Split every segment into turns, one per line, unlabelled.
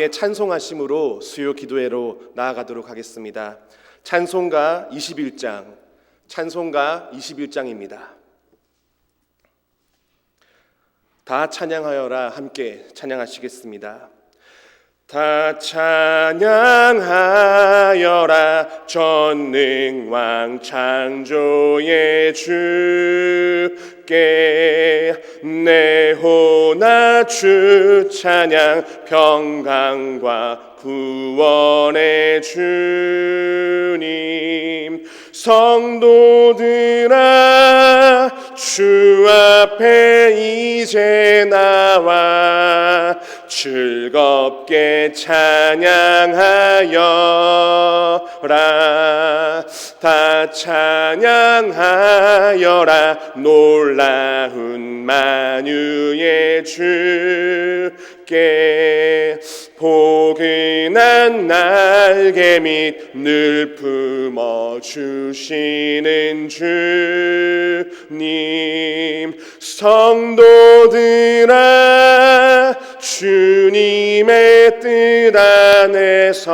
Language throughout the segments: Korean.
찬송하심으로 수요 기도회로 나아가도록 하겠습니다. 찬송가 21장입니다. 다 찬양하여라 함께 찬양하시겠습니다. 다 찬양하여라 전능왕 창조의 주께 내 호나 주 찬양 평강과 구원의 주님 성도들아 주 앞에 이제 나와 즐겁게 찬양하여라 다 찬양하여라 놀라운 만유의 주께 포근한 날개 밑 늘 품어주시는 주님 성도들아 주님의 뜻 안에서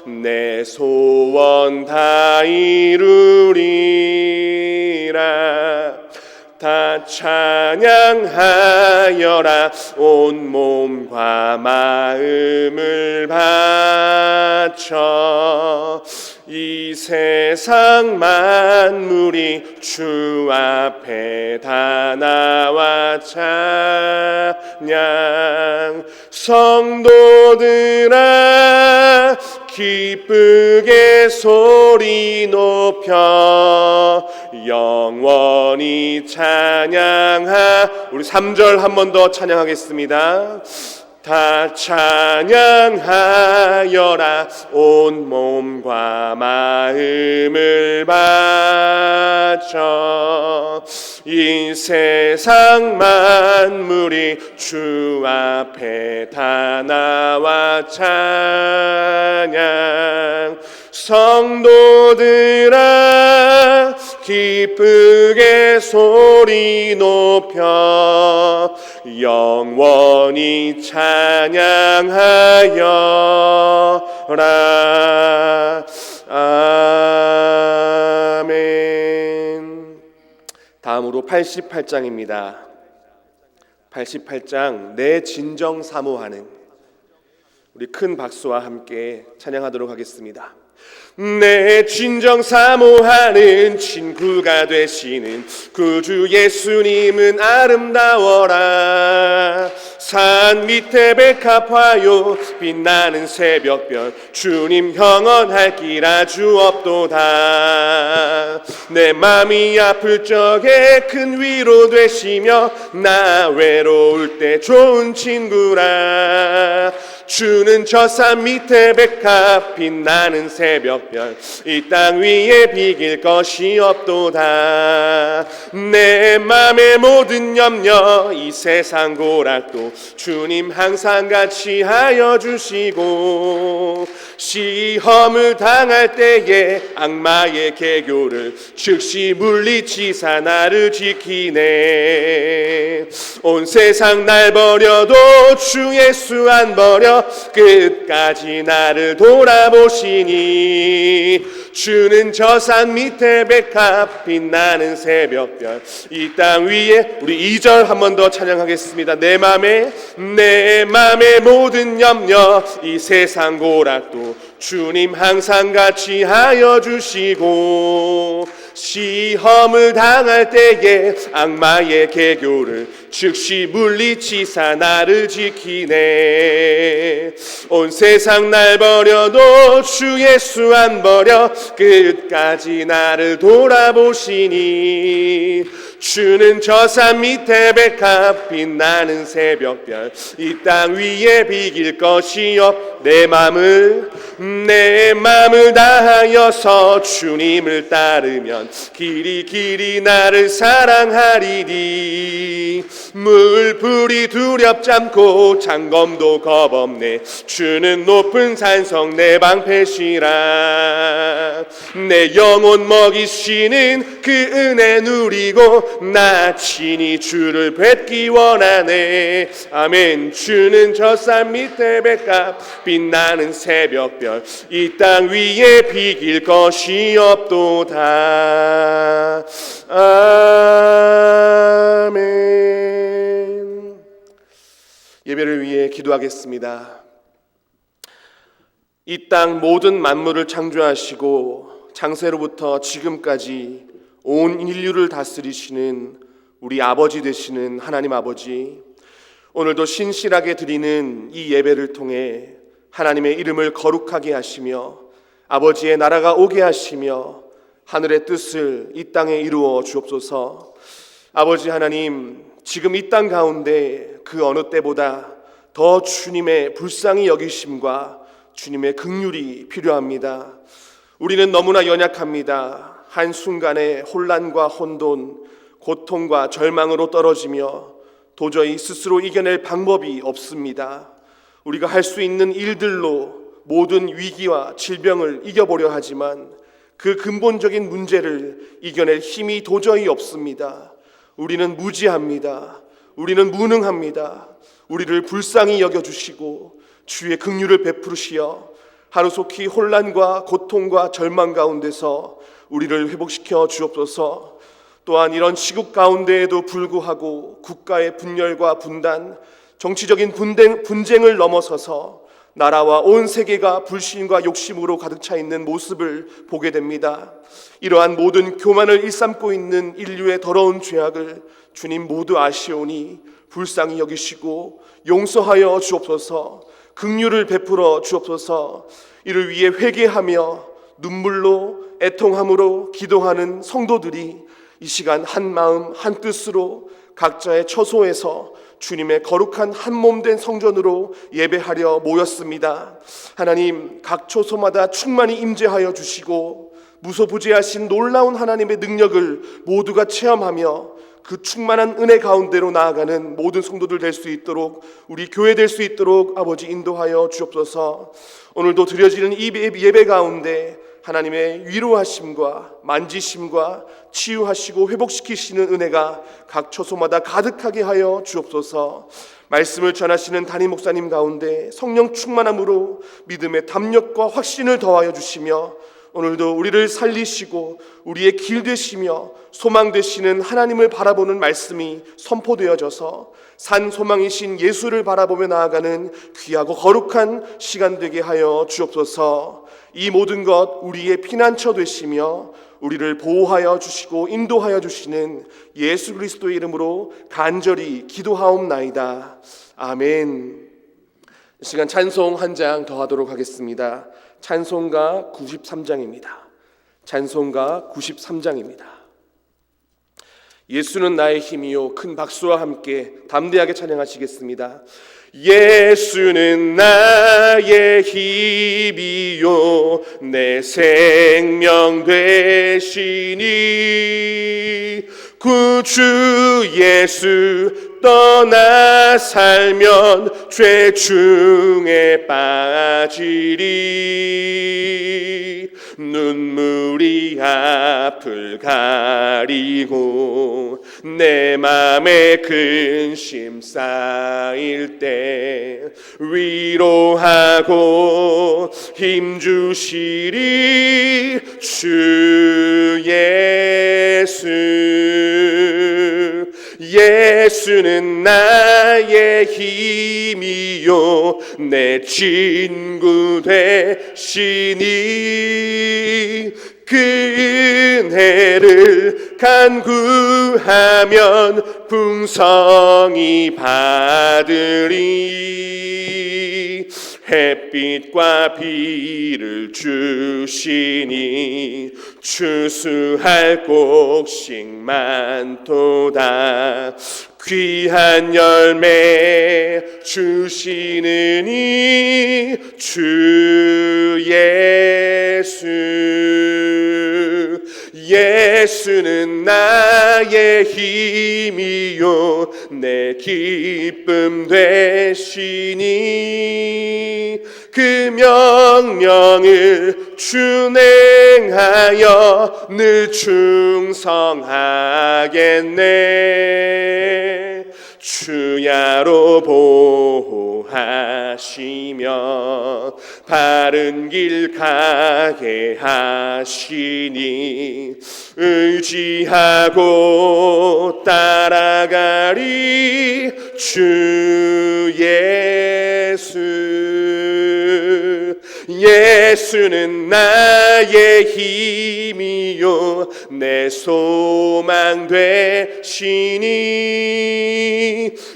내 소원 다 이루리라 다 찬양하여라 온 몸과 마음을 바쳐 이 세상 만물이 주 앞에 다 나와 찬양 성도들아 기쁘게 소리 높여 영원히 찬양하 우리 3절 한 번 더 찬양하겠습니다. 다 찬양하여라 온 몸과 마음을 바쳐 이 세상 만물이 주 앞에 다 나와 찬양 성도들아 기쁘게 소리 높여 영원히 찬양하여라 아멘. 다음으로 88장입니다. 88장 내 진정 사모하는 우리 큰 박수와 함께 찬양하도록 하겠습니다. 내 진정 사모하는 친구가 되시는 구주 예수님은 아름다워라 산 밑에 백합화요 빛나는 새벽별 주님 영원할 길 아주 없도다 내 맘이 아플 적에 큰 위로 되시며 나 외로울 때 좋은 친구라 주는 저 산 밑에 백합 빛나는 새벽별 이 땅 위에 비길 것이 없도다 내 맘의 모든 염려 이 세상 고락도 주님 항상 같이 하여 주시고 시험을 당할 때에 악마의 계교를 즉시 물리치사 나를 지키네 온 세상 날 버려도 주 예수 안 버려 끝까지 나를 돌아보시니 주는 저 산 밑에 백합 빛나는 새벽별 이 땅 위에 우리 2절 한 번 더 찬양하겠습니다. 내 맘의 모든 염려 이 세상 고락도 주님 항상 같이 하여 주시고 시험을 당할 때에 악마의 계교를 즉시 물리치사 나를 지키네 온 세상 날 버려도 주 예수 안 버려 끝까지 나를 돌아보시니 주는 저 산 밑에 백합 빛나는 새벽별 이 땅 위에 비길 것이 없 내 맘을 다하여서 주님을 따르면 길이 나를 사랑하리니 물불이 두렵지 않고 장검도 겁없네 주는 높은 산성 내 방패시라 내 영혼 먹이시는 그 은혜 누리고 나 친히 주를 뵙기 원하네. 아멘. 주는 저 산 밑에 백합 빛나는 새벽별 이 땅 위에 비길 것이 없도다. 아멘. 예배를 위해 기도하겠습니다. 이 땅 모든 만물을 창조하시고 창세로부터 지금까지 온 인류를 다스리시는 우리 아버지 되시는 하나님 아버지, 오늘도 신실하게 드리는 이 예배를 통해 하나님의 이름을 거룩하게 하시며 아버지의 나라가 오게 하시며 하늘의 뜻을 이 땅에 이루어 주옵소서. 아버지 하나님, 지금 이 땅 가운데 그 어느 때보다 더 주님의 불쌍히 여기심과 주님의 긍휼이 필요합니다. 우리는 너무나 연약합니다. 한순간에 혼란과 혼돈, 고통과 절망으로 떨어지며 도저히 스스로 이겨낼 방법이 없습니다. 우리가 할 수 있는 일들로 모든 위기와 질병을 이겨보려 하지만 그 근본적인 문제를 이겨낼 힘이 도저히 없습니다. 우리는 무지합니다. 우리는 무능합니다. 우리를 불쌍히 여겨주시고 주의 긍휼을 베푸시어 하루속히 혼란과 고통과 절망 가운데서 우리를 회복시켜 주옵소서. 또한 이런 시국 가운데에도 불구하고 국가의 분열과 분단, 정치적인 분쟁을 넘어서서 나라와 온 세계가 불신과 욕심으로 가득 차 있는 모습을 보게 됩니다. 이러한 모든 교만을 일삼고 있는 인류의 더러운 죄악을 주님 모두 아시오니 불쌍히 여기시고 용서하여 주옵소서. 긍휼을 베풀어 주옵소서. 이를 위해 회개하며 눈물로 애통함으로 기도하는 성도들이 이 시간 한 마음 한 뜻으로 각자의 처소에서 주님의 거룩한 한 몸 된 성전으로 예배하려 모였습니다. 하나님, 각 처소마다 충만히 임재하여 주시고 무소부재하신 놀라운 하나님의 능력을 모두가 체험하며 그 충만한 은혜 가운데로 나아가는 모든 성도들 될 수 있도록, 우리 교회 될 수 있도록 아버지 인도하여 주옵소서. 오늘도 드려지는 이 예배 가운데 하나님의 위로하심과 만지심과 치유하시고 회복시키시는 은혜가 각 처소마다 가득하게 하여 주옵소서. 말씀을 전하시는 담임 목사님 가운데 성령 충만함으로 믿음의 담력과 확신을 더하여 주시며 오늘도 우리를 살리시고 우리의 길 되시며 소망 되시는 하나님을 바라보는 말씀이 선포되어져서 산 소망이신 예수를 바라보며 나아가는 귀하고 거룩한 시간 되게 하여 주옵소서. 이 모든 것 우리의 피난처 되시며 우리를 보호하여 주시고 인도하여 주시는 예수 그리스도의 이름으로 간절히 기도하옵나이다. 아멘. 이 시간 찬송 한 장 더 하도록 하겠습니다. 찬송가 93장입니다. 찬송가 93장입니다. 예수는 나의 힘이요, 큰 박수와 함께 담대하게 찬양하시겠습니다. 예수는 나의 힘이요 내 생명 되시니 구주 예수 떠나 살면 죄 중에 빠지리 눈물이 앞을 가리고 내 맘에 근심 쌓일 때 위로하고 힘주시리 주 예수. 예수는 나의 힘이요 내 친구 되시니 그 은혜를 간구하면 풍성히 받으리 햇빛과 비를 주시니 추수할 곡식 많도다 귀한 열매 주시느니 주 예수. 예수는 나의 힘이요 내 기쁨 되시니 그 명령을 준행하여 늘 충성하겠네. 주야로 보호하시며 바른 길 가게 하시니 의지하고 따라가리 주 예수. 예수는 나의 힘이요 내 소망 되시니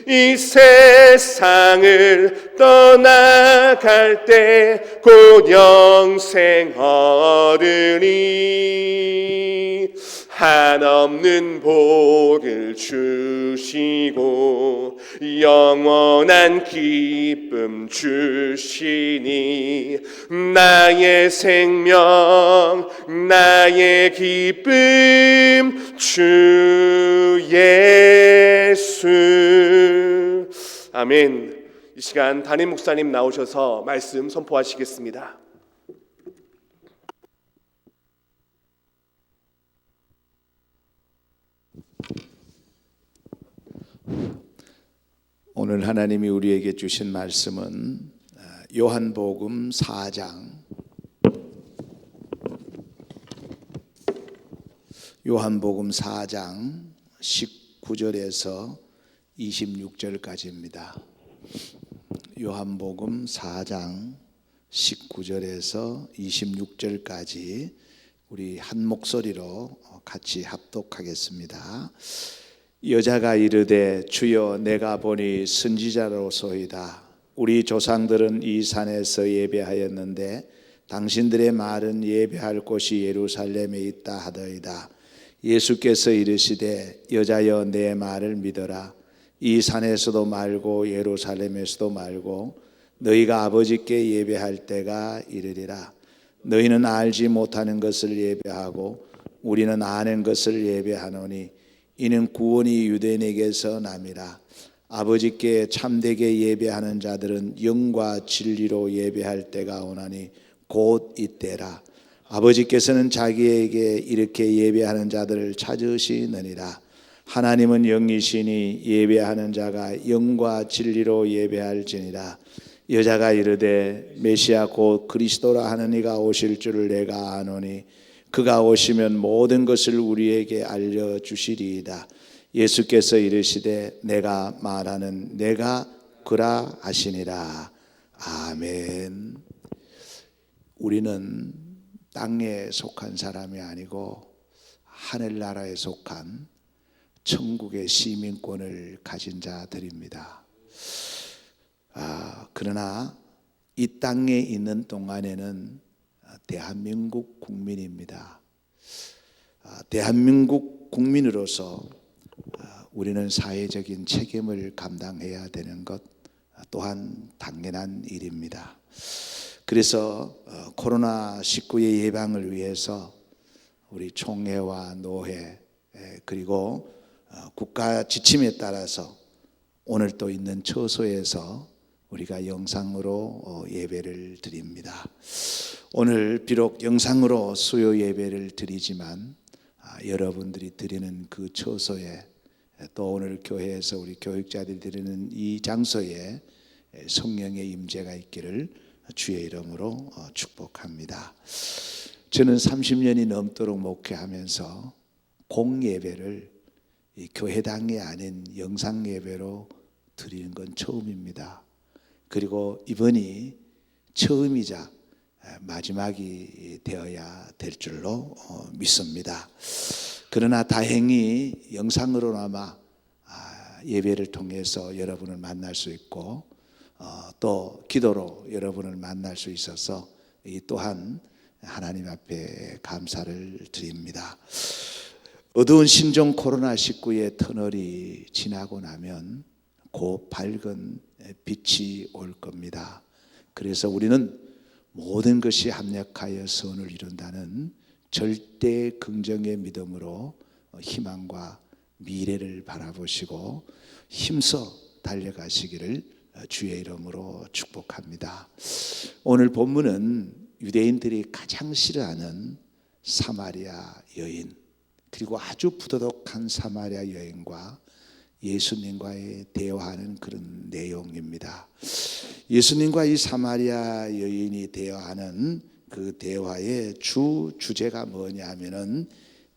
이 세상을 떠나갈 때 곧 영생 얻으니 한없는 복을 주시고 영원한 기쁨 주시니 나의 생명 나의 기쁨 주 예수. 아멘. 이 시간 담임 목사님 나오셔서 말씀 선포하시겠습니다.
오늘 하나님이 우리에게 주신 말씀은 요한복음 4장 19절에서 26절까지입니다. 요한복음 4장 19절에서 26절까지 우리 한 목소리로 같이 합독하겠습니다. 여자가 이르되 주여 내가 보니 선지자로소이다. 우리 조상들은 이 산에서 예배하였는데 당신들의 말은 예배할 곳이 예루살렘에 있다 하더이다. 예수께서 이르시되 여자여 내 말을 믿어라. 이 산에서도 말고 예루살렘에서도 말고 너희가 아버지께 예배할 때가 이르리라. 너희는 알지 못하는 것을 예배하고 우리는 아는 것을 예배하노니 이는 구원이 유대인에게서 남이라. 아버지께 참되게 예배하는 자들은 영과 진리로 예배할 때가 오나니 곧 이때라. 아버지께서는 자기에게 이렇게 예배하는 자들을 찾으시느니라. 하나님은 영이시니 예배하는 자가 영과 진리로 예배할지니라. 여자가 이르되 메시아 곧 그리스도라 하는 이가 오실 줄을 내가 아노니 그가 오시면 모든 것을 우리에게 알려주시리이다. 예수께서 이르시되 내가 말하는 내가 그라 하시니라. 아멘. 우리는 땅에 속한 사람이 아니고 하늘나라에 속한 천국의 시민권을 가진 자들입니다. 그러나 이 땅에 있는 동안에는 대한민국 국민입니다. 대한민국 국민으로서 우리는 사회적인 책임을 감당해야 되는 것 또한 당연한 일입니다. 그래서 코로나19의 예방을 위해서 우리 총회와 노회 그리고 국가 지침에 따라서 오늘 또 있는 처소에서 우리가 영상으로 예배를 드립니다. 오늘 비록 영상으로 수요 예배를 드리지만 여러분들이 드리는 그 처소에 또 오늘 교회에서 우리 교육자들이 드리는 이 장소에 성령의 임재가 있기를 주의 이름으로 축복합니다. 저는 30년이 넘도록 목회하면서 공예배를 이 교회당이 아닌 영상예배로 드리는 건 처음입니다. 그리고 이번이 처음이자 마지막이 되어야 될 줄로 믿습니다. 그러나 다행히 영상으로나마 예배를 통해서 여러분을 만날 수 있고 또 기도로 여러분을 만날 수 있어서 이 또한 하나님 앞에 감사를 드립니다. 어두운 신종 코로나19의 터널이 지나고 나면 곧 밝은 빛이 올 겁니다. 그래서 우리는 모든 것이 합력하여 선을 이룬다는 절대 긍정의 믿음으로 희망과 미래를 바라보시고 힘써 달려가시기를 주의 이름으로 축복합니다. 오늘 본문은 유대인들이 가장 싫어하는 사마리아 여인, 그리고 아주 부도덕한 사마리아 여인과 예수님과의 대화하는 그런 내용입니다. 예수님과 이 사마리아 여인이 대화하는 그 대화의 주제가 뭐냐면은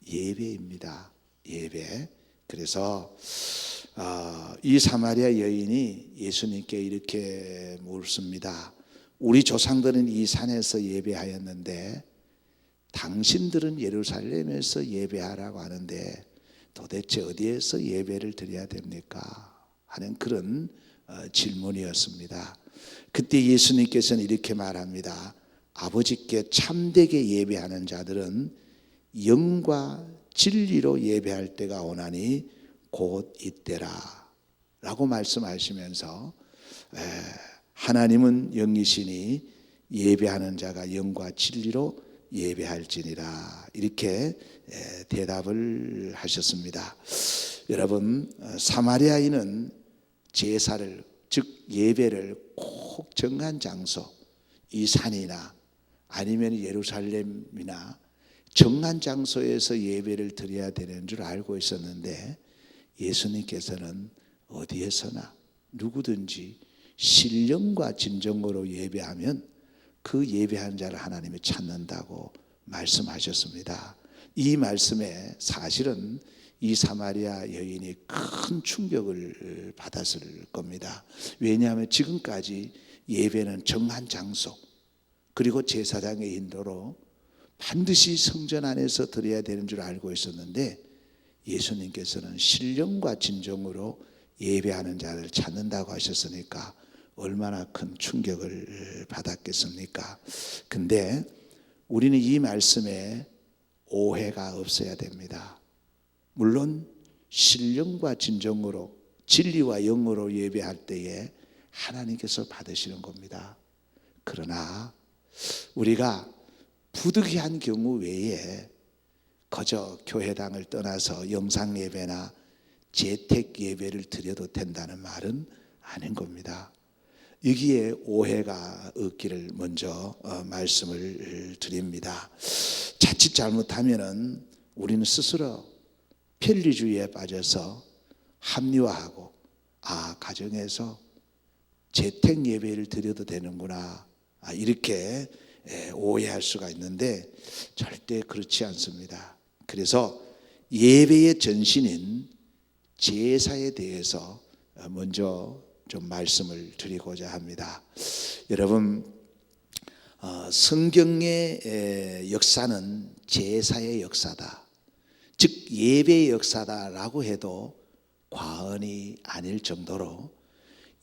예배입니다. 예배. 그래서 이 사마리아 여인이 예수님께 이렇게 묻습니다. 우리 조상들은 이 산에서 예배하였는데 당신들은 예루살렘에서 예배하라고 하는데 도대체 어디에서 예배를 드려야 됩니까? 하는 그런 질문이었습니다. 그때 예수님께서는 이렇게 말합니다. 아버지께 참되게 예배하는 자들은 영과 진리로 예배할 때가 오나니 곧 이때라 라고 말씀하시면서 하나님은 영이시니 예배하는 자가 영과 진리로 예배할지니라 이렇게 대답을 하셨습니다. 여러분, 사마리아인은 제사를 즉 예배를 꼭 정한 장소, 이 산이나 아니면 예루살렘이나 정한 장소에서 예배를 드려야 되는 줄 알고 있었는데 예수님께서는 어디에서나 누구든지 신령과 진정으로 예배하면 그 예배하는 자를 하나님이 찾는다고 말씀하셨습니다. 이 말씀에 사실은 이 사마리아 여인이 큰 충격을 받았을 겁니다. 왜냐하면 지금까지 예배는 정한 장소 그리고 제사장의 인도로 반드시 성전 안에서 드려야 되는 줄 알고 있었는데 예수님께서는 신령과 진정으로 예배하는 자를 찾는다고 하셨으니까 얼마나 큰 충격을 받았겠습니까? 근데 우리는 이 말씀에 오해가 없어야 됩니다. 물론 신령과 진정으로 진리와 영으로 예배할 때에 하나님께서 받으시는 겁니다. 그러나 우리가 부득이한 경우 외에 거저 교회당을 떠나서 영상 예배나 재택 예배를 드려도 된다는 말은 아닌 겁니다. 여기에 오해가 없기를 먼저 말씀을 드립니다. 자칫 잘못하면은 우리는 스스로 편리주의에 빠져서 합리화하고 가정에서 재택 예배를 드려도 되는구나 이렇게 오해할 수가 있는데 절대 그렇지 않습니다. 그래서 예배의 전신인 제사에 대해서 먼저 좀 말씀을 드리고자 합니다. 여러분, 성경의 역사는 제사의 역사다, 즉 예배의 역사다라고 해도 과언이 아닐 정도로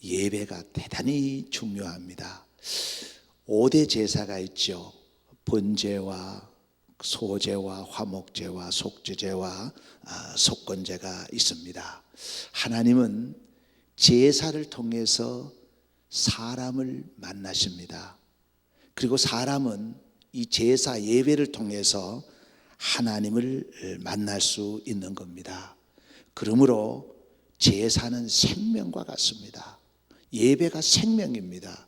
예배가 대단히 중요합니다. 5대 제사가 있죠. 번제와 소제와 화목제와 속죄제와 속건제가 있습니다. 하나님은 제사를 통해서 사람을 만나십니다. 그리고 사람은 이 제사 예배를 통해서 하나님을 만날 수 있는 겁니다. 그러므로 제사는 생명과 같습니다. 예배가 생명입니다.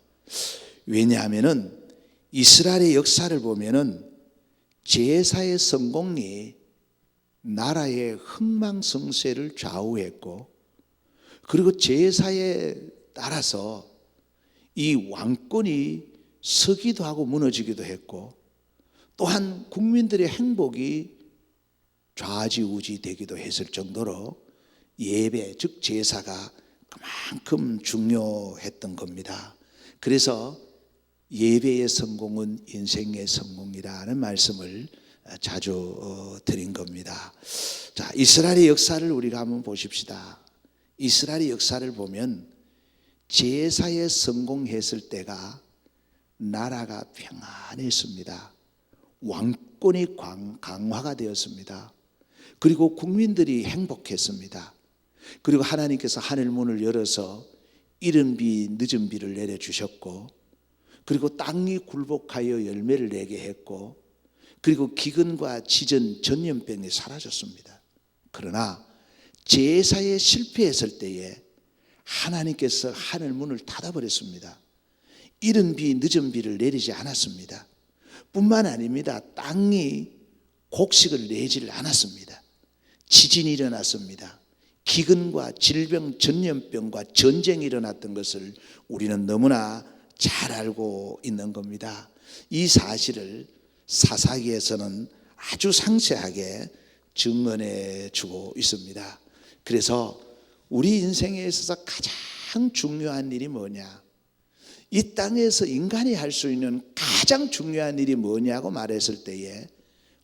왜냐하면은 이스라엘의 역사를 보면은 제사의 성공이 나라의 흥망성쇠를 좌우했고, 그리고 제사에 따라서 이 왕권이 서기도 하고 무너지기도 했고, 또한 국민들의 행복이 좌지우지 되기도 했을 정도로 예배 즉 제사가 그만큼 중요했던 겁니다. 그래서 예배의 성공은 인생의 성공이라는 말씀을 자주 드린 겁니다. 자, 이스라엘의 역사를 우리가 한번 보십시다. 이스라엘의 역사를 보면 제사에 성공했을 때가 나라가 평안했습니다. 왕권이 강화가 되었습니다. 그리고 국민들이 행복했습니다. 그리고 하나님께서 하늘 문을 열어서 이른 비 늦은 비를 내려주셨고, 그리고 땅이 굴복하여 열매를 내게 했고, 그리고 기근과 지전, 전염병이 사라졌습니다. 그러나 제사에 실패했을 때에 하나님께서 하늘 문을 닫아버렸습니다. 이른 비 늦은 비를 내리지 않았습니다. 뿐만 아닙니다. 땅이 곡식을 내지를 않았습니다. 지진이 일어났습니다. 기근과 질병, 전염병과 전쟁이 일어났던 것을 우리는 너무나 잘 알고 있는 겁니다. 이 사실을 사사기에서는 아주 상세하게 증언해 주고 있습니다. 그래서 우리 인생에 있어서 가장 중요한 일이 뭐냐? 이 땅에서 인간이 할 수 있는 가장 중요한 일이 뭐냐고 말했을 때에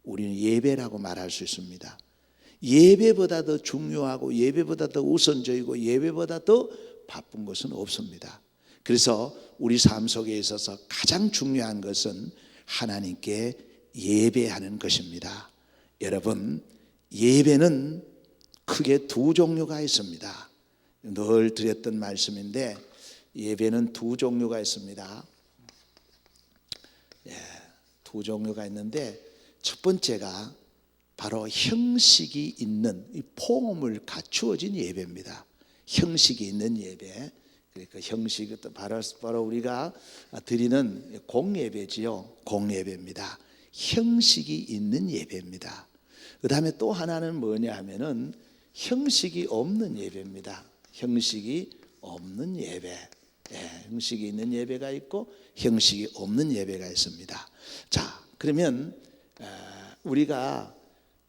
우리는 예배라고 말할 수 있습니다. 예배보다 더 중요하고 예배보다 더 우선적이고 예배보다 더 바쁜 것은 없습니다. 그래서 우리 삶 속에 있어서 가장 중요한 것은 하나님께 예배하는 것입니다. 여러분, 예배는 크게 두 종류가 있습니다. 늘 드렸던 말씀인데 예배는 두 종류가 있습니다. 두 종류가 있는데 첫 번째가 바로 형식이 있는 이 폼을 갖추어진 예배입니다. 형식이 있는 예배. 그러니까 형식이 바로 우리가 드리는 공예배지요. 공예배입니다. 형식이 있는 예배입니다. 그 다음에 또 하나는 뭐냐 하면은 형식이 없는 예배입니다. 형식이 없는 예배. 형식이 있는 예배가 있고 형식이 없는 예배가 있습니다. 자, 그러면 우리가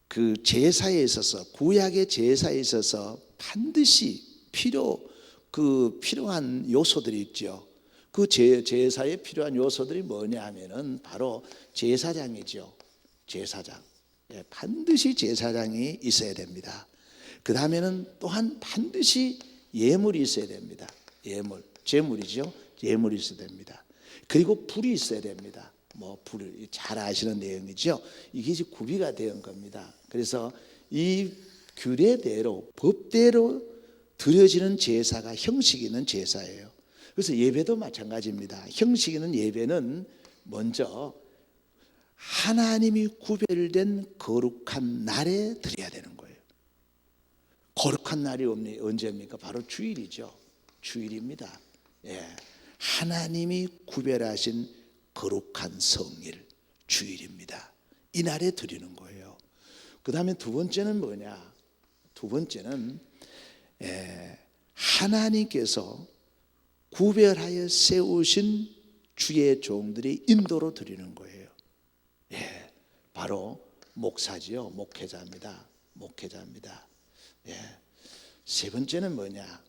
그 제사에 있어서 구약의 제사에 있어서 반드시 필요한 요소들이 있죠. 그 제사에 필요한 요소들이 뭐냐 하면은 바로 제사장이죠. 제사장. 반드시 제사장이 있어야 됩니다. 그 다음에는 또한 반드시 예물이 있어야 됩니다. 제물이죠. 예물이 있어야 됩니다. 그리고 불이 있어야 됩니다. 불을 잘 아시는 내용이죠. 이게 이제 구비가 된 겁니다. 그래서 이 규례대로 법대로 드려지는 제사가 형식 있는 제사예요. 그래서 예배도 마찬가지입니다. 형식 있는 예배는 먼저 하나님이 구별된 거룩한 날에 드려야 되는 거예요. 거룩한 날이 언제입니까? 바로 주일이죠. 주일입니다. 하나님이 구별하신 거룩한 성일 주일입니다. 이 날에 드리는 거예요. 그 다음에 두 번째는 뭐냐? 두 번째는 하나님께서 구별하여 세우신 주의 종들이 인도로 드리는 거예요. 바로 목사지요. 목회자입니다. 목회자입니다. 세 번째는 뭐냐?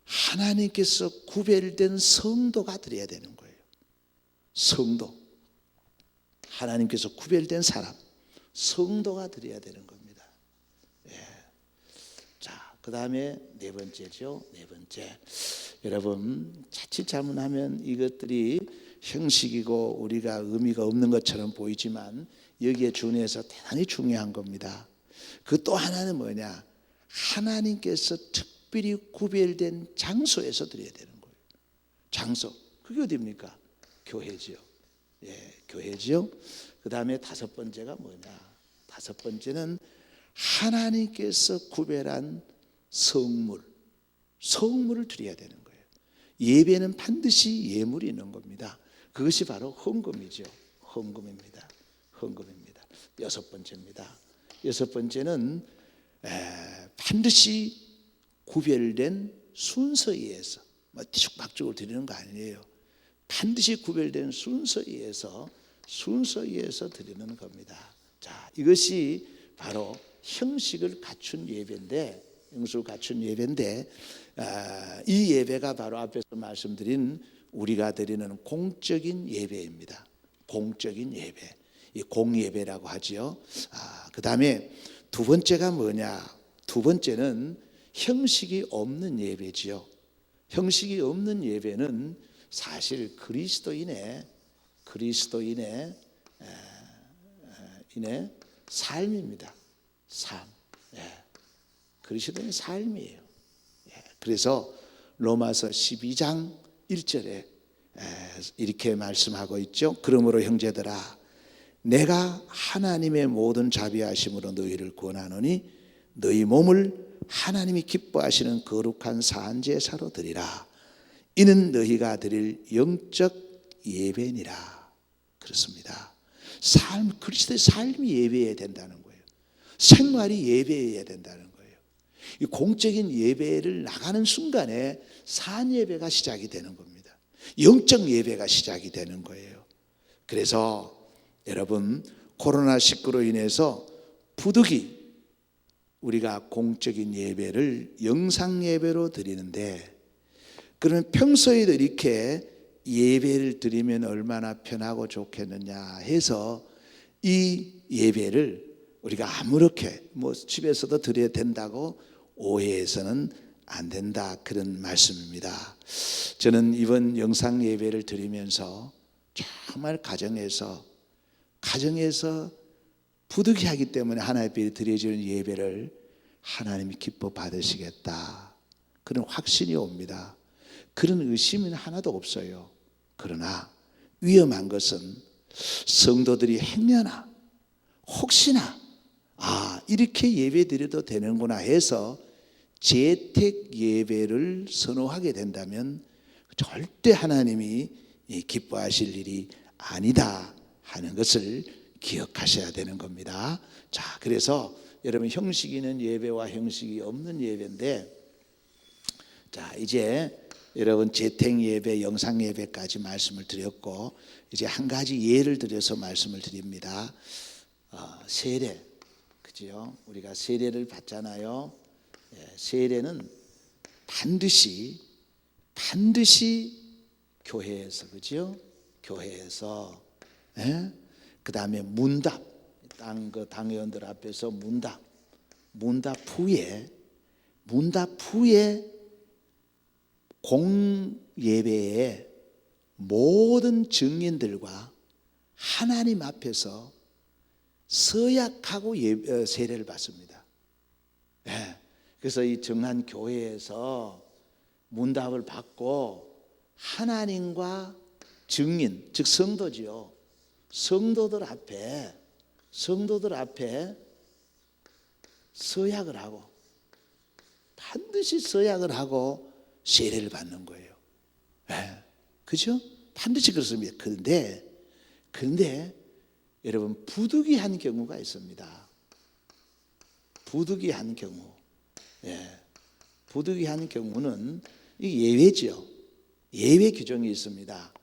하나님께서 구별된 성도가 드려야 되는 거예요. 성도. 하나님께서 구별된 사람, 성도가 드려야 되는 겁니다. 자, 그 다음에 네 번째죠. 네 번째. 여러분, 자칫 잘못하면 이것들이 형식이고 우리가 의미가 없는 것처럼 보이지만 여기에 준해서 대단히 중요한 겁니다. 그 또 하나는 뭐냐? 하나님께서 특별히 구별된 장소에서 드려야 되는 거예요. 장소. 그게 어디입니까? 교회지요. 교회지요. 그 다음에 다섯 번째가 뭐냐? 다섯 번째는 하나님께서 구별한 성물을 드려야 되는 거예요. 예배는 반드시 예물이 있는 겁니다. 그것이 바로 헌금이죠. 헌금입니다. 헌금입니다. 여섯 번째입니다. 여섯 번째는 반드시 구별된 순서에 의해서 뒤죽박죽을 드리는 거 아니에요. 반드시 구별된 순서에 의해서 드리는 겁니다. 자, 이것이 바로 형식을 갖춘 예배인데, 이 예배가 바로 앞에서 말씀드린 우리가 드리는 공적인 예배입니다. 공적인 예배, 이 공예배라고 하지요. 그 다음에 두 번째가 뭐냐? 두 번째는 형식이 없는 예배지요. 형식이 없는 예배는 사실 그리스도인의 삶입니다. 삶. 그리스도인의 삶이에요. 그래서 로마서 12장 1절에 이렇게 말씀하고 있죠. 그러므로 형제들아, 내가 하나님의 모든 자비하심으로 너희를 권하노니 너희 몸을 하나님이 기뻐하시는 거룩한 산 제사로 드리라. 이는 너희가 드릴 영적 예배니라. 그렇습니다. 그리스도의 삶이 예배해야 된다는 거예요. 생활이 예배해야 된다는 거예요. 이 공적인 예배를 나가는 순간에 산 예배가 시작이 되는 겁니다. 영적 예배가 시작이 되는 거예요. 그래서 여러분, 코로나19로 인해서 부득이 우리가 공적인 예배를 영상 예배로 드리는데, 그러면 평소에도 이렇게 예배를 드리면 얼마나 편하고 좋겠느냐 해서 이 예배를 우리가 아무렇게 집에서도 드려야 된다고 오해해서는 안 된다, 그런 말씀입니다. 저는 이번 영상 예배를 드리면서 정말 가정에서 부득이하기 때문에 하나님 앞에 드려지는 예배를 하나님이 기뻐 받으시겠다, 그런 확신이 옵니다. 그런 의심은 하나도 없어요. 그러나 위험한 것은 성도들이 행여나 혹시나 이렇게 예배 드려도 되는구나 해서 재택 예배를 선호하게 된다면 절대 하나님이 기뻐하실 일이 아니다 하는 것을 기억하셔야 되는 겁니다. 자, 그래서 여러분, 형식이 있는 예배와 형식이 없는 예배인데, 자, 이제 여러분 재택 예배, 영상 예배까지 말씀을 드렸고, 이제 한 가지 예를 들어서 말씀을 드립니다. 세례, 그죠? 우리가 세례를 받잖아요. 세례는 반드시 교회에서, 그죠? 교회에서, 그 다음에 문답, 당회원들 앞에서 문답 후에 공예배에 모든 증인들과 하나님 앞에서 서약하고 세례를 받습니다. 그래서 이 정한 교회에서 문답을 받고 하나님과 증인, 즉 성도지요, 성도들 앞에 서약을 하고, 반드시 서약을 하고 세례를 받는 거예요. 그죠? 반드시 그렇습니다. 그런데 여러분, 부득이한 경우가 있습니다. 부득이한 경우는 이 예외죠. 예외 규정이 있습니다.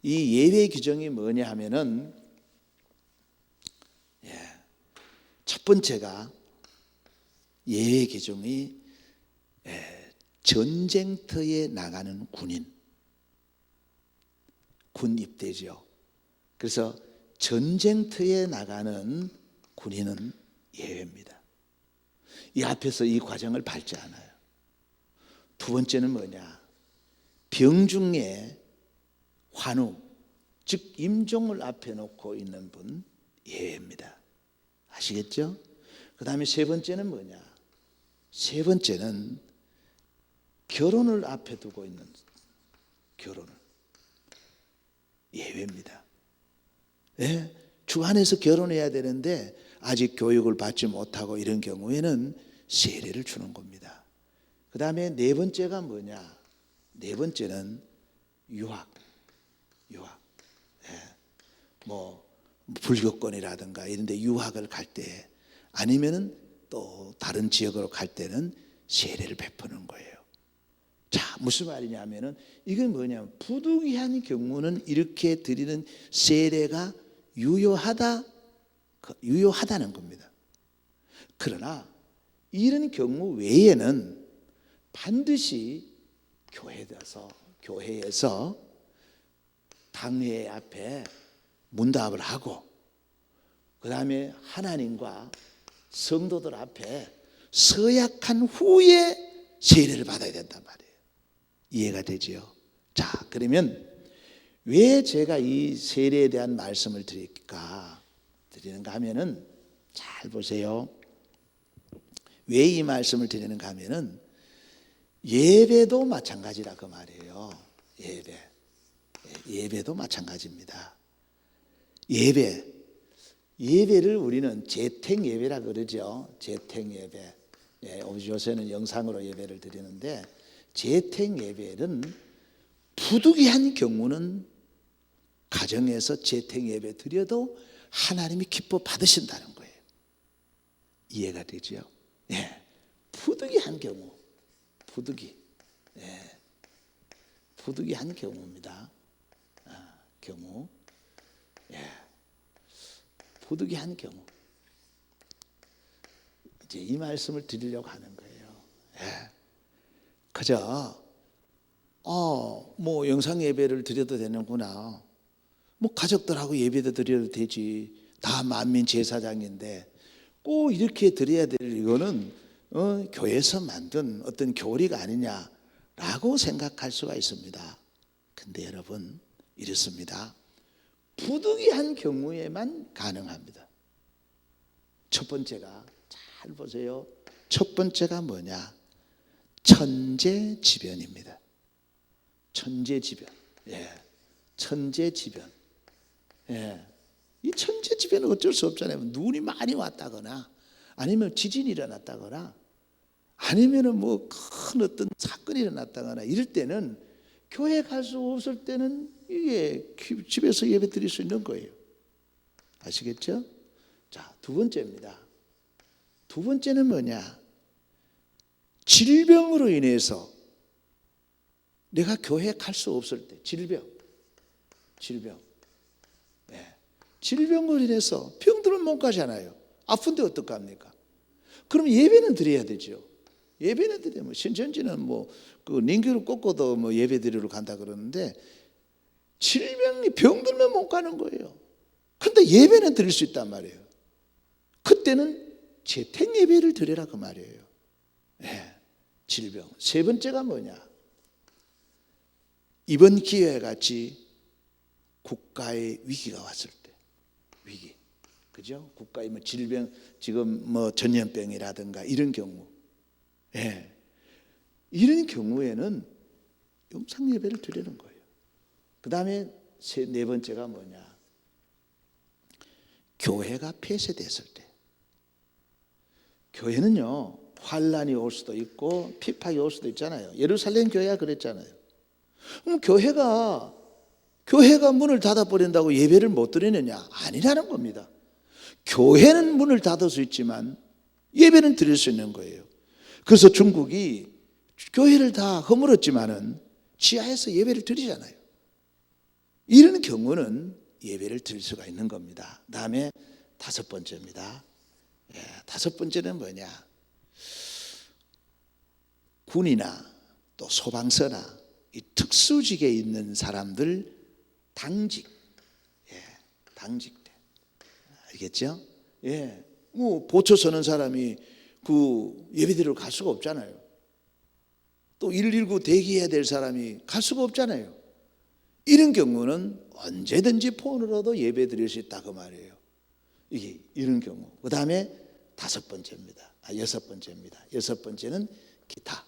이 예외 규정이 뭐냐 하면은, 첫 번째가 예외 규정이 전쟁터에 나가는 군 입대죠. 그래서 전쟁터에 나가는 군인은 예외입니다. 이 앞에서 이 과정을 밟지 않아요. 두 번째는 뭐냐? 병중에 환우, 즉 임종을 앞에 놓고 있는 분 예외입니다. 아시겠죠? 그 다음에 세 번째는 뭐냐? 세 번째는 결혼을 앞에 두고 있는, 결혼을 예외입니다. 주 안에서 결혼해야 되는데 아직 교육을 받지 못하고 이런 경우에는 세례를 주는 겁니다. 그 다음에 네 번째가 뭐냐? 네 번째는 유학. 불교권이라든가 이런 데 유학을 갈 때, 아니면은 또 다른 지역으로 갈 때는 세례를 베푸는 거예요. 자, 무슨 말이냐면은, 이건 뭐냐면 부득이한 경우는 이렇게 드리는 세례가 유효하다는 겁니다. 그러나 이런 경우 외에는 반드시 교회에서 당회 앞에 문답을 하고, 그 다음에 하나님과 성도들 앞에 서약한 후에 세례를 받아야 된단 말이에요. 이해가 되지요? 자, 그러면 왜 제가 이 세례에 대한 말씀을 드리는가 하면은, 잘 보세요. 왜 이 말씀을 드리는가 하면은, 예배도 마찬가지라 그 말이에요. 예배도 마찬가지입니다. 예배를 우리는 재택 예배라 그러죠. 재택 예배. 요새는 영상으로 예배를 드리는데, 재택 예배는 부득이한 경우는 가정에서 재택 예배 드려도 하나님이 기뻐 받으신다는 거예요. 이해가 되죠? 예. 부득이한 경우, 부득이한 경우입니다. 경우, 부득이한 경우. 이제 이 말씀을 드리려고 하는 거예요. 그저 뭐 영상 예배를 드려도 되는구나. 뭐 가족들하고 예배도 드려도 되지. 다 만민 제사장인데 꼭 이렇게 드려야 될 이거는 교회에서 만든 어떤 교리가 아니냐라고 생각할 수가 있습니다. 근데 여러분 이렇습니다. 부득이한 경우에만 가능합니다. 첫 번째가 잘 보세요. 첫 번째가 뭐냐? 천재지변입니다. 천재지변. 천재지변. 이 천재지변은 어쩔 수 없잖아요. 눈이 많이 왔다거나 아니면 지진이 일어났다거나 아니면은 뭐 큰 어떤 사건이 일어났다거나 이럴 때는 교회 갈 수 없을 때는 이게 집에서 예배 드릴 수 있는 거예요. 아시겠죠? 자, 두 번째입니다. 두 번째는 뭐냐? 질병으로 인해서 내가 교회에 갈 수 없을 때, 질병. 질병으로 인해서 병들면 못 가잖아요. 아픈데 어떡합니까? 그럼 예배는 드려야 되죠. 예배는 드리면 신천지는 그 링기를 꽂고도 예배 드리러 간다 그러는데 질병이 병들면 못 가는 거예요. 근데 예배는 드릴 수 있단 말이에요. 그때는 재택 예배를 드리라 그 말이에요. 질병. 세 번째가 뭐냐? 이번 기회와 같이 국가의 위기가 왔을 때, 위기, 그죠? 국가의 질병, 지금 전염병이라든가 이런 경우, 이런 경우에는 영상 예배를 드리는 거예요. 그 다음에 네 번째가 뭐냐? 교회가 폐쇄됐을 때, 교회는요 환란이 올 수도 있고 핍박이 올 수도 있잖아요. 예루살렘 교회가 그랬잖아요. 그럼 교회가 문을 닫아버린다고 예배를 못 드리느냐? 아니라는 겁니다. 교회는 문을 닫을 수 있지만 예배는 드릴 수 있는 거예요. 그래서 중국이 교회를 다 허물었지만은 지하에서 예배를 드리잖아요. 이런 경우는 예배를 드릴 수가 있는 겁니다. 다음에 다섯 번째입니다. 다섯 번째는 뭐냐? 군이나 또 소방서나 이 특수직에 있는 사람들 당직, 당직대, 알겠죠? 보초 서는 사람이 그 예배드리러 갈 수가 없잖아요. 또 119 대기해야 될 사람이 갈 수가 없잖아요. 이런 경우는 언제든지 폰으로도 예배 드릴 수 있다 그 말이에요. 이게 이런 경우. 그 다음에 여섯 번째입니다. 여섯 번째는 기타.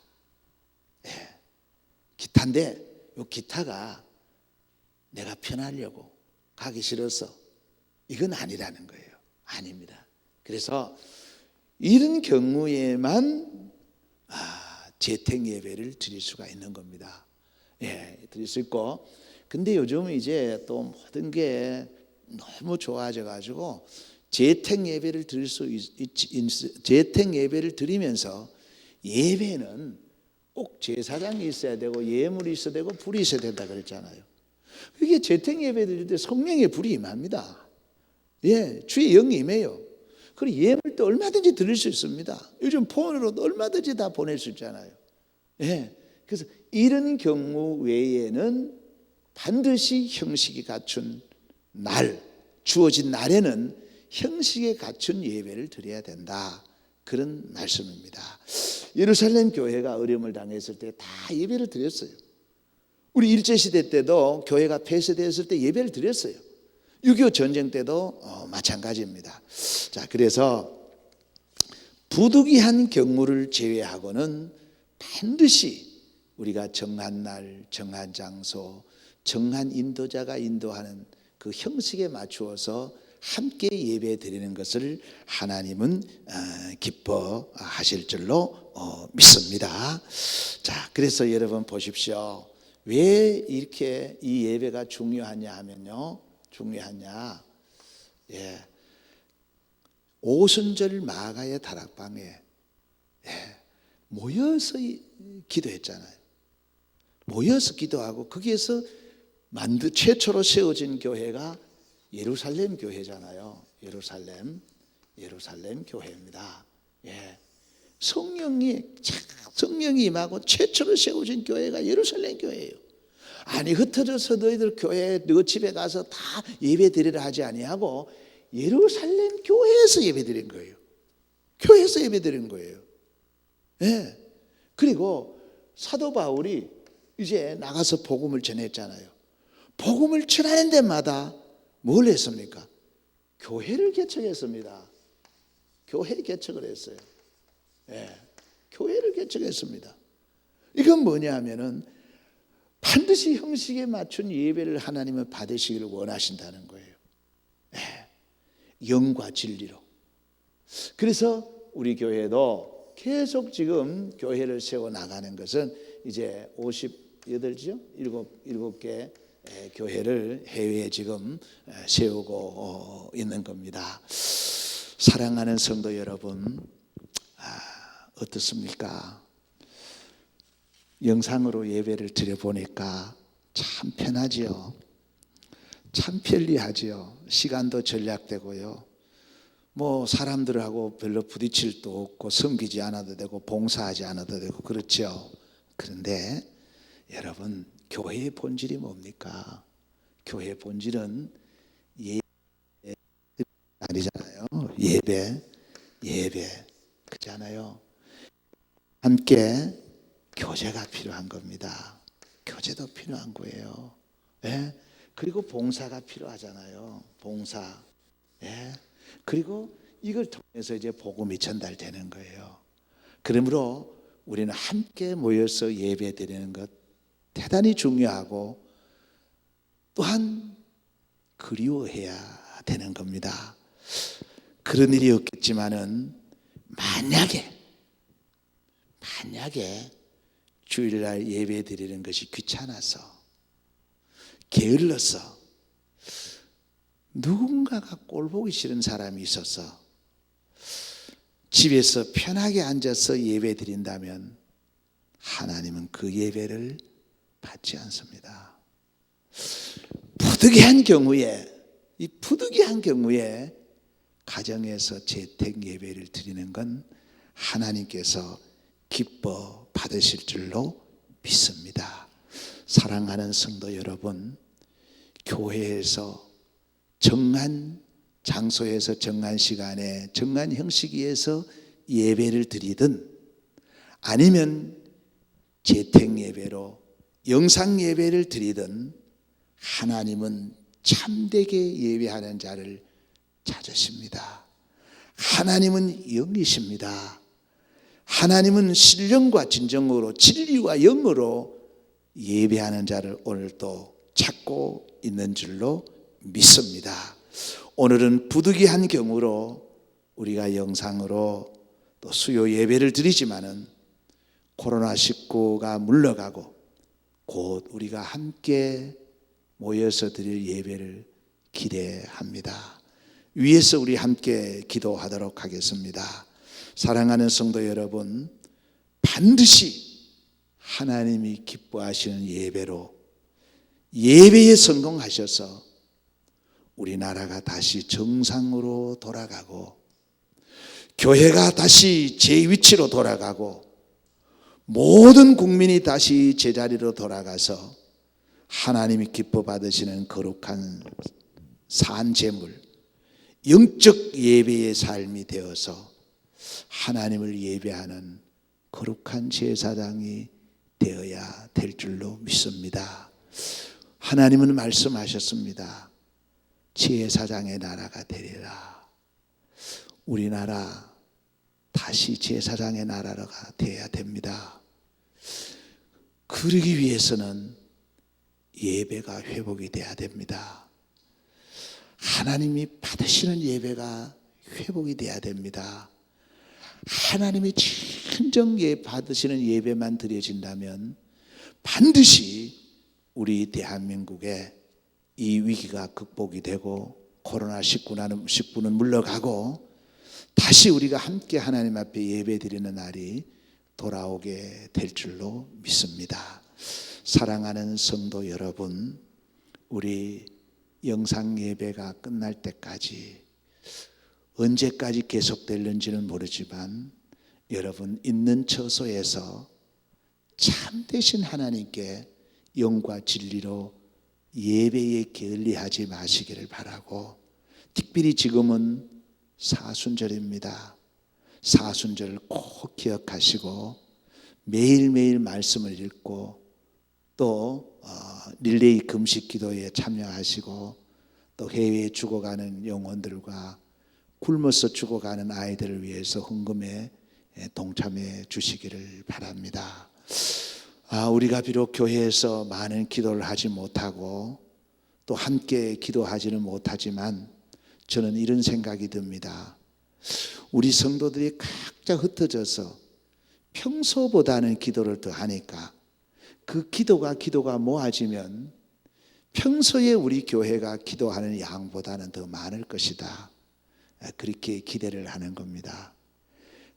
기타인데 이 기타가 내가 편하려고 가기 싫어서 이건 아니라는 거예요. 아닙니다. 그래서 이런 경우에만 재택 예배를 드릴 수가 있는 겁니다. 드릴 수 있고, 근데 요즘 이제 또 모든 게 너무 좋아져 가지고 재택 예배를 재택 예배를 드리면서 예배는 꼭 제사장이 있어야 되고 예물이 있어야 되고 불이 있어야 된다 그랬잖아요. 이게 재택 예배 드릴 때 성령의 불이 임합니다. 주의 영이 임해요. 그리고 예물도 얼마든지 드릴 수 있습니다. 요즘 폰으로도 얼마든지 다 보낼 수 있잖아요. 그래서 이런 경우 외에는 반드시 형식이 갖춘 날, 주어진 날에는 형식에 갖춘 예배를 드려야 된다. 그런 말씀입니다. 예루살렘 교회가 어려움을 당했을 때 다 예배를 드렸어요. 우리 일제시대 때도 교회가 폐쇄되었을 때 예배를 드렸어요. 6.25 전쟁 때도 마찬가지입니다. 자, 그래서 부득이한 경우를 제외하고는 반드시 우리가 정한 날, 정한 장소, 정한 인도자가 인도하는 그 형식에 맞추어서 함께 예배 드리는 것을 하나님은 기뻐하실 줄로 믿습니다. 자, 그래서 여러분 보십시오. 왜 이렇게 이 예배가 중요하냐 하면요. 중요하냐. 예. 오순절 마가의 다락방에 모여서 기도했잖아요. 모여서 기도하고 거기에서 최초로 세워진 교회가 예루살렘 교회잖아요. 예루살렘 교회입니다. 예. 성령이 임하고 최초로 세워진 교회가 예루살렘 교회예요. 아니 흩어져서 너희들 교회 너 집에 가서 다 예배드리라 하지 아니하고 예루살렘 교회에서 예배드린 거예요. 교회에서 예배드린 거예요. 예. 그리고 사도 바울이 이제 나가서 복음을 전했잖아요. 복음을 전하는 데마다 뭘 했습니까? 교회를 개척했습니다. 교회 개척을 했어요. 예. 교회를 개척했습니다. 이건 뭐냐 하면은 반드시 형식에 맞춘 예배를 하나님은 받으시기를 원하신다는 거예요. 예. 영과 진리로. 그래서 우리 교회도 계속 지금 교회를 세워 나가는 것은 이제 58죠? 7개 교회를 해외에 지금 세우고 있는 겁니다. 사랑하는 성도 여러분, 어떻습니까? 영상으로 예배를 드려보니까 참 편하지요. 참 편리하지요. 시간도 절약되고요. 뭐 사람들하고 별로 부딪힐 도 없고 섬기지 않아도 되고 봉사하지 않아도 되고 그렇죠. 그런데 여러분, 교회의 본질이 뭡니까? 교회의 본질은 예배 아니잖아요. 예배 그렇잖아요. 함께 교제가 필요한 겁니다. 교제도 필요한 거예요. 예? 그리고 봉사가 필요하잖아요. 봉사. 예? 그리고 이걸 통해서 이제 복음이 전달되는 거예요. 그러므로 우리는 함께 모여서 예배드리는 것 대단히 중요하고 또한 그리워해야 되는 겁니다. 그런 일이 없겠지만은 만약에 주일날 예배 드리는 것이 귀찮아서 게을러서 누군가가 꼴보기 싫은 사람이 있어서 집에서 편하게 앉아서 예배 드린다면 하나님은 그 예배를 받지 않습니다. 부득이한 경우에 가정에서 재택 예배를 드리는 건 하나님께서 기뻐 받으실 줄로 믿습니다. 사랑하는 성도 여러분, 교회에서 정한 장소에서 정한 시간에 정한 형식에서 예배를 드리든 아니면 재택 예배로 영상 예배를 드리든 하나님은 참되게 예배하는 자를 찾으십니다. 하나님은 영이십니다. 하나님은 신령과 진정으로 진리와 영으로 예배하는 자를 오늘도 찾고 있는 줄로 믿습니다. 오늘은 부득이한 경우로 우리가 영상으로 또 수요 예배를 드리지만은 코로나19가 물러가고 곧 우리가 함께 모여서 드릴 예배를 기대합니다. 위에서 우리 함께 기도하도록 하겠습니다. 사랑하는 성도 여러분, 반드시 하나님이 기뻐하시는 예배로 예배에 성공하셔서 우리나라가 다시 정상으로 돌아가고 교회가 다시 제 위치로 돌아가고 모든 국민이 다시 제자리로 돌아가서 하나님이 기뻐 받으시는 거룩한 산제물, 영적 예배의 삶이 되어서 하나님을 예배하는 거룩한 제사장이 되어야 될 줄로 믿습니다. 하나님은 말씀하셨습니다. 제사장의 나라가 되리라. 우리나라 다시 제사장의 나라가 되어야 됩니다. 그러기 위해서는 예배가 회복이 돼야 됩니다. 하나님이 받으시는 예배가 회복이 돼야 됩니다. 하나님이 진정 받으시는 예배만 드려진다면 반드시 우리 대한민국에 이 위기가 극복이 되고 코로나19는 물러가고 다시 우리가 함께 하나님 앞에 예배드리는 날이 돌아오게 될 줄로 믿습니다. 사랑하는 성도 여러분, 우리 영상 예배가 끝날 때까지 언제까지 계속될는지는 모르지만 여러분 있는 처소에서 참되신 하나님께 영과 진리로 예배에 게을리하지 마시기를 바라고, 특별히 지금은 사순절입니다. 사순절을 꼭 기억하시고 매일매일 말씀을 읽고 또 릴레이 금식 기도에 참여하시고 또 해외에 죽어가는 영혼들과 굶어서 죽어가는 아이들을 위해서 헌금에 동참해 주시기를 바랍니다. 우리가 비록 교회에서 많은 기도를 하지 못하고 또 함께 기도하지는 못하지만 저는 이런 생각이 듭니다. 우리 성도들이 각자 흩어져서 평소보다는 기도를 더 하니까 그 기도가 모아지면 평소에 우리 교회가 기도하는 양보다는 더 많을 것이다. 그렇게 기대를 하는 겁니다.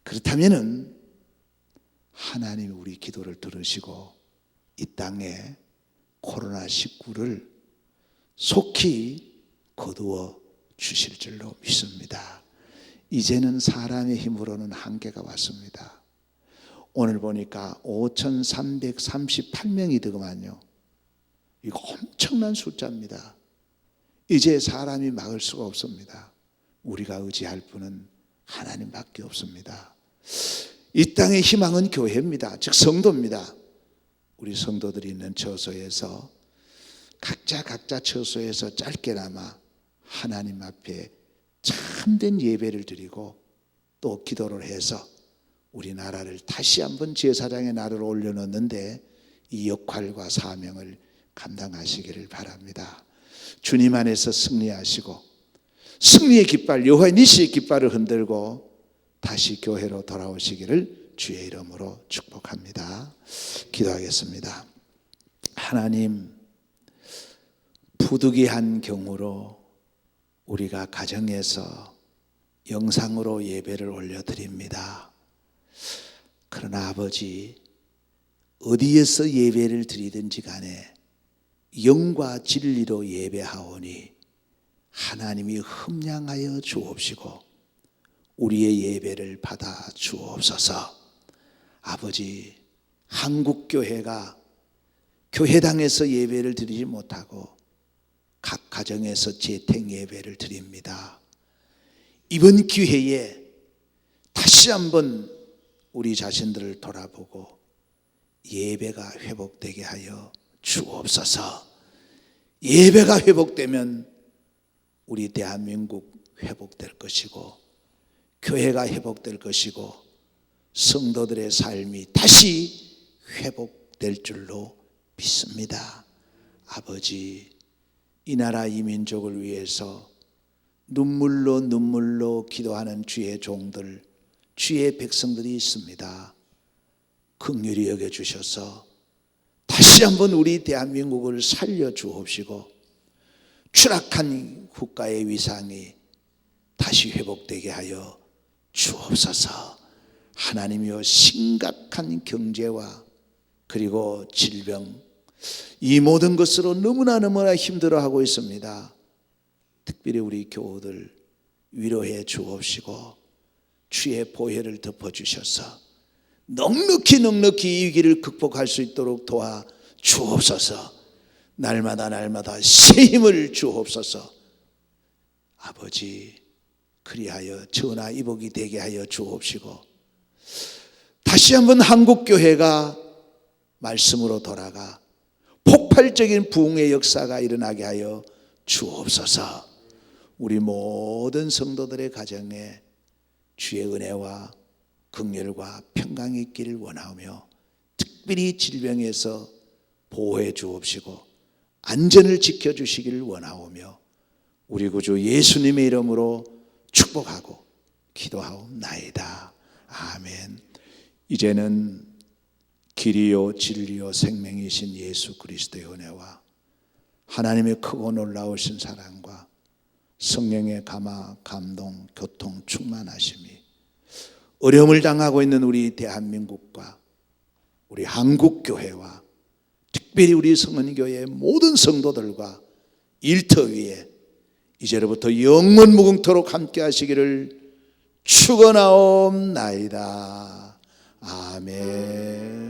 그렇다면은 하나님이 우리 기도를 들으시고 이 땅에 코로나19를 속히 거두어 주실 줄로 믿습니다. 이제는 사람의 힘으로는 한계가 왔습니다. 오늘 보니까 5,338명이더구만요. 이거 엄청난 숫자입니다. 이제 사람이 막을 수가 없습니다. 우리가 의지할 분은 하나님밖에 없습니다. 이 땅의 희망은 교회입니다. 즉 성도입니다. 우리 성도들이 있는 처소에서 각자 처소에서 짧게나마 하나님 앞에 참된 예배를 드리고 또 기도를 해서 우리나라를 다시 한번 제사장의 나라를 올려놓는데 이 역할과 사명을 감당하시기를 바랍니다. 주님 안에서 승리하시고 승리의 깃발, 여호와의 니시의 깃발을 흔들고 다시 교회로 돌아오시기를 주의 이름으로 축복합니다. 기도하겠습니다. 하나님, 부득이한 경우로 우리가 가정에서 영상으로 예배를 올려드립니다. 그러나 아버지, 어디에서 예배를 드리든지 간에 영과 진리로 예배하오니 하나님이 흠량하여 주옵시고 우리의 예배를 받아 주옵소서. 아버지, 한국교회가 교회당에서 예배를 드리지 못하고 각 가정에서 재택 예배를 드립니다. 이번 기회에 다시 한번 우리 자신들을 돌아보고 예배가 회복되게 하여 주옵소서. 예배가 회복되면 우리 대한민국 회복될 것이고 교회가 회복될 것이고 성도들의 삶이 다시 회복될 줄로 믿습니다. 아버지, 이 나라 이 민족을 위해서 눈물로 기도하는 주의 종들, 주의 백성들이 있습니다. 긍휼히 여겨주셔서 다시 한번 우리 대한민국을 살려주옵시고 추락한 국가의 위상이 다시 회복되게 하여 주옵소서. 하나님이여, 심각한 경제와 그리고 질병, 이 모든 것으로 너무나 힘들어하고 있습니다. 특별히 우리 교우들 위로해 주옵시고 주의 보혈을 덮어주셔서 넉넉히 이 위기를 극복할 수 있도록 도와 주옵소서. 날마다 새 힘을 주옵소서. 아버지, 그리하여 전화위복이 되게 하여 주옵시고 다시 한번 한국교회가 말씀으로 돌아가 폭발적인 부흥의 역사가 일어나게 하여 주옵소서. 우리 모든 성도들의 가정에 주의 은혜와 긍휼과 평강이 있기를 원하며 특별히 질병에서 보호해 주옵시고 안전을 지켜주시기를 원하오며 우리 구주 예수님의 이름으로 축복하고 기도하옵나이다. 아멘. 이제는 길이요 진리요 생명이신 예수 그리스도의 은혜와 하나님의 크고 놀라우신 사랑과 성령의 감화, 감동, 교통, 충만하심이 어려움을 당하고 있는 우리 대한민국과 우리 한국교회와 특별히 우리 성은교회의 모든 성도들과 일터 위에 이제로부터 영원 무궁토록 함께 하시기를 축원하옵나이다. 아멘.